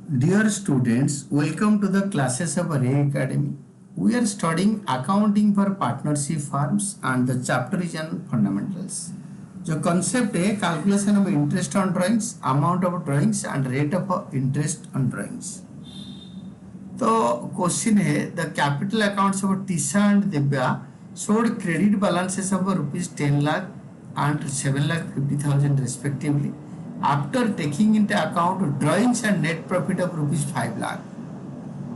Dear students, welcome to the classes of Array Academy. We are studying accounting for partnership firms and the chapter is on fundamentals. जो concept है calculation of interest on drawings, amount of drawings and rate of interest on drawings. तो question है the capital accounts of Tisha and Divya showed credit balances of rupees 10 lakh and 7,50,000 respectively. After taking into account drawings and net profit of rupees 5 lakh,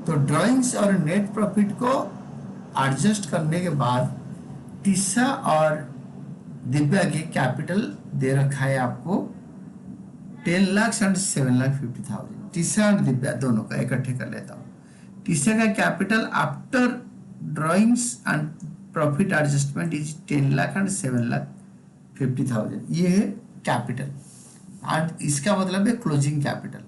तो drawings और net profit को adjust करने के बाद Tessa और दिव्या के capital दे रखा है आपको 10 लाख एंड 7,50,000। टीसा और दिव्या दोनों का इकट्ठे कर लेता हूँ। टीसा का capital after drawings and profit adjustment is 10 lakh and 7,50,000। ये है कैपिटल एंड इसका मतलब है क्लोजिंग कैपिटल।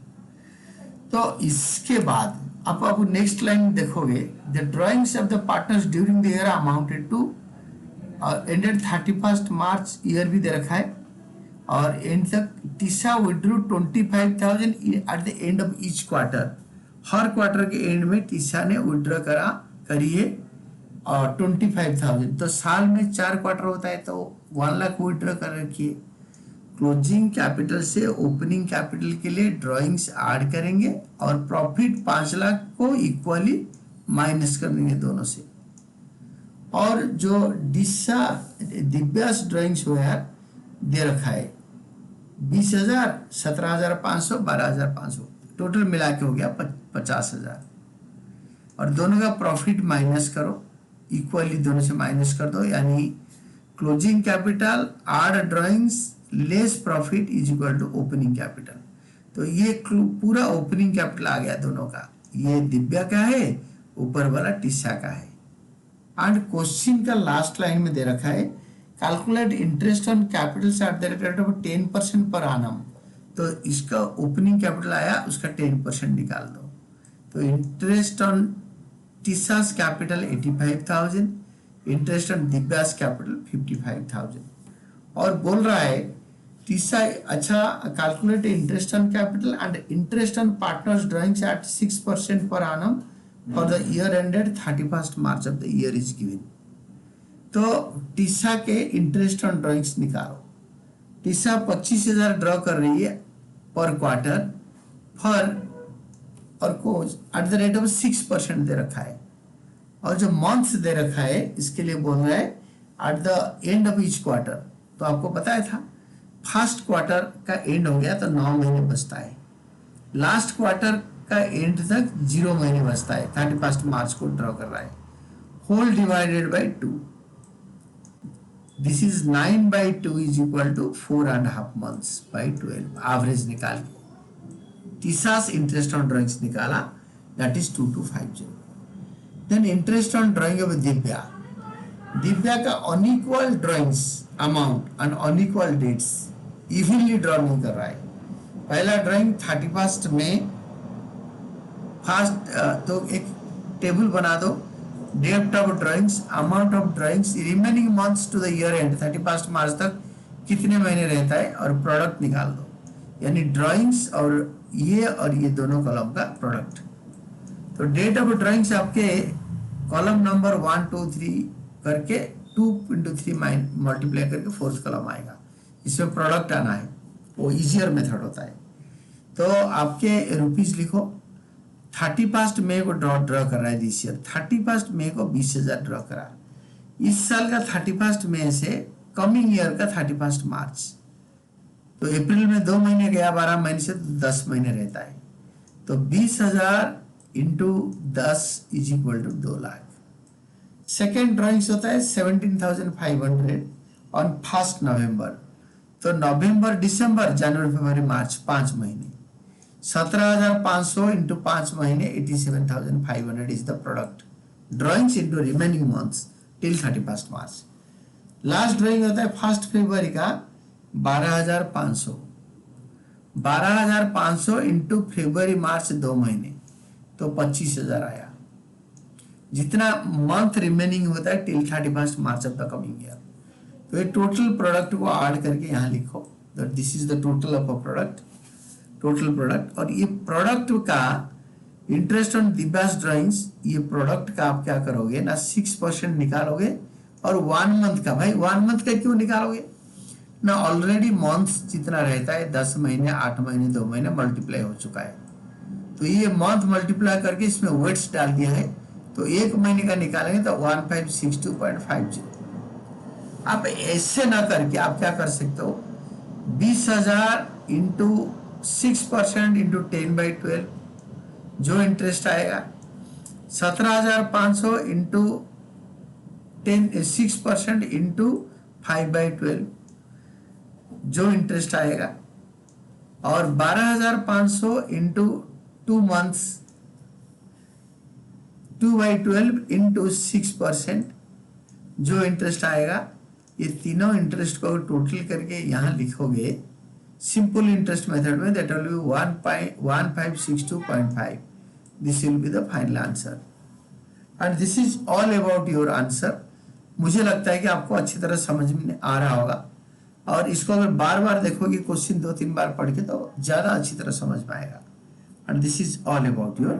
तो इसके बाद आप नेक्स्ट लाइन देखोगे, the drawings of the partners during the year amounted to ended 31 March year भी दे रखा है और एंड तक टीसा withdrew 25,000 at the end of each quarter. हर क्वार्टर के एंड में टीसा ने विड्रॉ करिए और 25,000। तो साल में 4 क्वार्टर होता है तो 1 लाख विड्रॉ कर रखिए। क्लोजिंग कैपिटल से ओपनिंग कैपिटल के लिए ड्राइंग्स ऐड करेंगे और प्रॉफिट 5 लाख को इक्वली माइनस कर देंगे दोनों से। और जो दिव्यास ड्राइंग्स हुआ है दे रखा है 20,000, 17,500, 12,500, टोटल मिला के हो गया 50,000। और दोनों का प्रॉफिट माइनस करो, इक्वली दोनों से माइनस कर दो, यानी closing capital add drawings less profit is equal to opening capital. तो ये पूरा ओपनिंग कैपिटल आ गया दोनों का। ये दिव्या का है, ऊपर वाला टीसा का है। एंड क्वेश्चन का लास्ट लाइन में दे रखा है calculate interest on capital eight the rate of 10% पर आनम। तो इसका ओपनिंग कैपिटल आया, उसका 10% निकाल दो। तो interest on Tisa's capital 85,000, interest on Divya's capital 55,000। और बोल रहा है टीसा अच्छा calculate interest on capital and interest on partners drawings at 6% per annum for the year ended 31 March of the year is given. तो टीसा के इंटरेस्ट ऑन ड्राइंग्स निकालो। Tisa 25,000 draw कर रही है पर क्वार्टर फॉर और को एट द रेट ऑफ 6% दे रखा है। और जो मंथ्स दे रखा है इसके लिए बोल रहा है eight the end of each quarter. तो आपको पता था फर्स्ट क्वार्टर का एंड हो गया तो 9 महीने बचता है, लास्ट क्वार्टर का एंड तक 0 महीने बचता है। 31 मार्च को ड्रॉ कर रहा है। Whole divided by 2, this is 9/2 is equal to 4.5 months by 12। Average निकाल के टीसास इंटरेस्ट ऑन ड्राइंग्स निकाला, that is 2250। Then interest on drawing of Divya का unequal drawings amount and unequal dates evenly draw नहीं कर रहा है। पहला ड्राइंग 31 में फर्स्ट, तो एक टेबल बना दो, date of drawings, amount of drawings, remaining months to the year end 31 March तक कितने महीने रहता है और प्रोडक्ट निकाल दो, यानी ड्राइंग्स और ये दोनों कॉलम का प्रोडक्ट। तो डेट ऑफ ड्राइंग्स आपके कॉलम नंबर 1, 2, 3 करके 2 into 3 मल्टीप्लाई करके 4th कॉलम आएगा। इसमें प्रोडक्ट आना है, वो इजियर मेथड होता है। तो आपके रुपीज लिखो। 31 मई को ड्रॉ कर रहा है दिस ईयर, 31 मई को 20,000 ड्रॉ करा। इस साल का 31 मई से कमिंग ईयर का 31 मार्च, तो अप्रैल में 2 महीने गया, 12 महीने से 10 महीने रहता है। तो 20,000 into 10 is equal to 2 lakh. Second drawings होता है 17,500 ऑन 1 नवंबर। तो नवंबर, दिसंबर, जनवरी, फरवरी, मार्च 5 महीने। 17,500 इंटू 5 महीने 87,500 is the product. Drawings into remaining months till 31 March. Last drawing होता है 1 फरवरी का 12,500। 12,500 इंटू फरवरी, मार्च 2 महीने, तो 25,000 आया। जितना मंथ रिमेनिंग होता है till 31 March of the coming year. तो ये टोटल प्रोडक्ट को ऐड करके यहाँ लिखो, this is the total of a product. Total product, और ये प्रोडक्ट का इंटरेस्ट ऑन दिब्यास ड्राइंग्स, ये प्रोडक्ट का आप क्या करोगे ना 6% निकालोगे, और 1 मंथ का, भाई 1 मंथ का क्यों निकालोगे ना, ऑलरेडी मंथ्स जितना रहता है 10 महीने 8 महीने 2 महीने मल्टीप्लाई हो चुका है, तो ये मंथ मल्टीप्लाई करके इसमें वेट्स डाल दिया है, तो 1 महीने का निकालेंगे तो 1562.50। आप ऐसे ना करके आप क्या कर सकते हो, 20,000 इंटू 6% इंटू 10/12 जो इंटरेस्ट आएगा, 17,500 इंटू 6% इंटू 5/12 जो इंटरेस्ट आएगा, और 12,500 इंटू 2 मंथ्स 2/12 इंटू 6% जो इंटरेस्ट आएगा। ये तीनों इंटरेस्ट को टोटल करके यहाँ लिखोगे सिंपल इंटरेस्ट मेथड में, that will be 1562.5। This will be the final answer, and this is all about your answer. मुझे लगता है कि आपको अच्छी तरह समझ में आ रहा होगा, और इसको अगर बार बार देखोगे क्वेश्चन 2-3 बार पढ़ के तो ज्यादा अच्छी तरह समझ में आएगा, and this is all about your